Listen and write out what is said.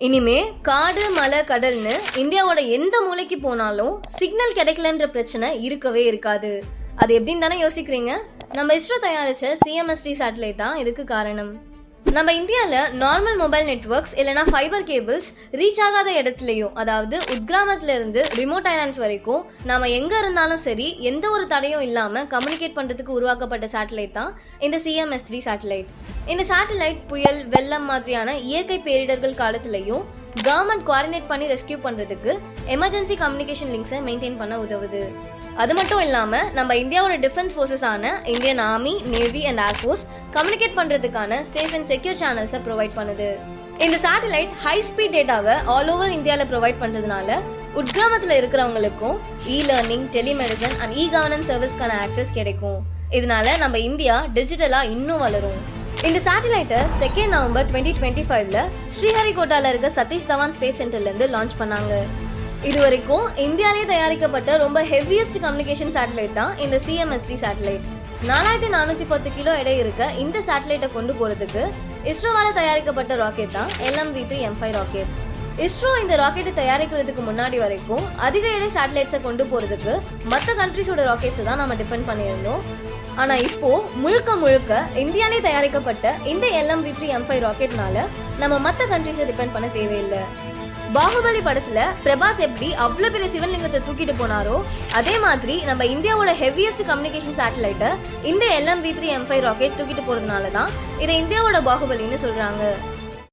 இனிமே காடு மலை கடல்னு இந்தியாவோட எந்த மூலைக்கு போனாலும் சிக்னல் கிடைக்கலன்ற பிரச்சனை இருக்கவே இருக்காது. அது எப்படின்னு தானே யோசிக்கிறீங்க? நம்ம இஸ்ரோ தயாரிச்ச CMS-3 சேட்டலைட் தான் இதுக்கு காரணம். நம்ம இந்தியாவில் நார்மல் மொபைல் நெட்வொர்க்ஸ் இல்லைனா ஃபைபர் கேபிள்ஸ் ரீச் ஆகாத இடத்துலையும், அதாவது உட்கிராமத்துல இருந்து ரிமோட் ஐலாண்ட்ஸ் வரைக்கும் நாம எங்க இருந்தாலும் சரி எந்த ஒரு தடையும் இல்லாம கம்யூனிகேட் பண்றதுக்கு உருவாக்கப்பட்ட சேட்டலைட் தான் இந்த CMS-3 சேட்டலைட். இந்த சேட்டலைட் புயல், வெள்ளம் மாதிரியான இயற்கை பேரிடர்கள் காலத்திலையும் கவர்மெண்ட் கோஆர்டினேட் பண்ணி ரெஸ்கியூ பண்றதுக்கு எமர்ஜென்சி கம்யூனிகேஷன் லிங்க்ஸை மெயின்டைன் பண்ண உதவுது. அது மட்டும் இல்லாம நம்ம இந்தியாவோட டிஃபென்ஸ் ஃபோர்ஸஸான Indian army, navy and air force communicate பண்றதுக்கான சேஃப் அண்ட் செக்யூர் சேனல்ஸை ப்ரொவைட் பண்ணுது. இந்த சேட்டலைட் ஹை ஸ்பீட் டேட்டாவை ஆல் ஓவர் இந்தியாவில் ப்ரொவைட் பண்றதுனால உட்கிராமத்தில் இருக்கிறவங்களுக்கும் லேர்னிங், டெலிமெடிசன் அண்ட் கவர்னன்ஸ் சர்வீஸ்க்கான ஆக்சஸ் கிடைக்கும். இதனால நம்ம இந்தியா டிஜிட்டலா இன்னும் வளரும். இந்த சேட்டலைட்டை 2 நவம்பர் 2025ல ஸ்ரீஹரிகோட்டால இருக்க சதீஷ் தவான் ஸ்பேஸ் சென்டர்ல இருந்து லான்ச் பண்ணாங்க. இது வரைக்கும் இந்தியாவிலே தயாரிக்கப்பட்ட ரொம்ப ஹெவியஸ்ட் கம்யூனிகேஷன் சேட்டலைட் தான் இந்த CMS-3 சேட்டலைட். 4410 கிலோ எடை இருக்க இந்த சேட்டலைட்டை கொண்டு போறதுக்கு இஸ்ரோவால தயாரிக்கப்பட்ட ராக்கெட் தான் LMV-3 M5 ராக்கெட். இஸ்ரோ இந்த ராக்கெட்டை தயாரிக்கிறதுக்கு முன்னாடி வரைக்கும் அதிக எடை சேட்டலைட்ஸை கொண்டு போறதுக்கு மற்ற கண்ட்ரிஸோட ராக்கெட்ஸை தான் நம்ம டிபெண்ட் பண்ணியிருந்தோம். ஆனா இப்போ முழுக்க இந்தியாவிலே தயாரிக்கப்பட்ட இந்த LMV-3 M5 ராக்கெட்னால நம்ம மற்ற கண்ட்ரிஸை டிபெண்ட் பண்ண தேவையில்லை. பாகுபலி படத்துல பிரபாஸ் எப்படி அவ்வளவு பெரிய சிவலிங்கத்தை தூக்கிட்டு போனாரோ அதே மாதிரி நம்ம இந்தியாவோட ஹெவியஸ்ட் கம்யூனிகேஷன் சேட்டலைட்டை இந்த LMV-3 M5 ராக்கெட் தூக்கிட்டு போறதுனால தான் இதை இந்தியாவோட பாகுபலின்னு சொல்றாங்க.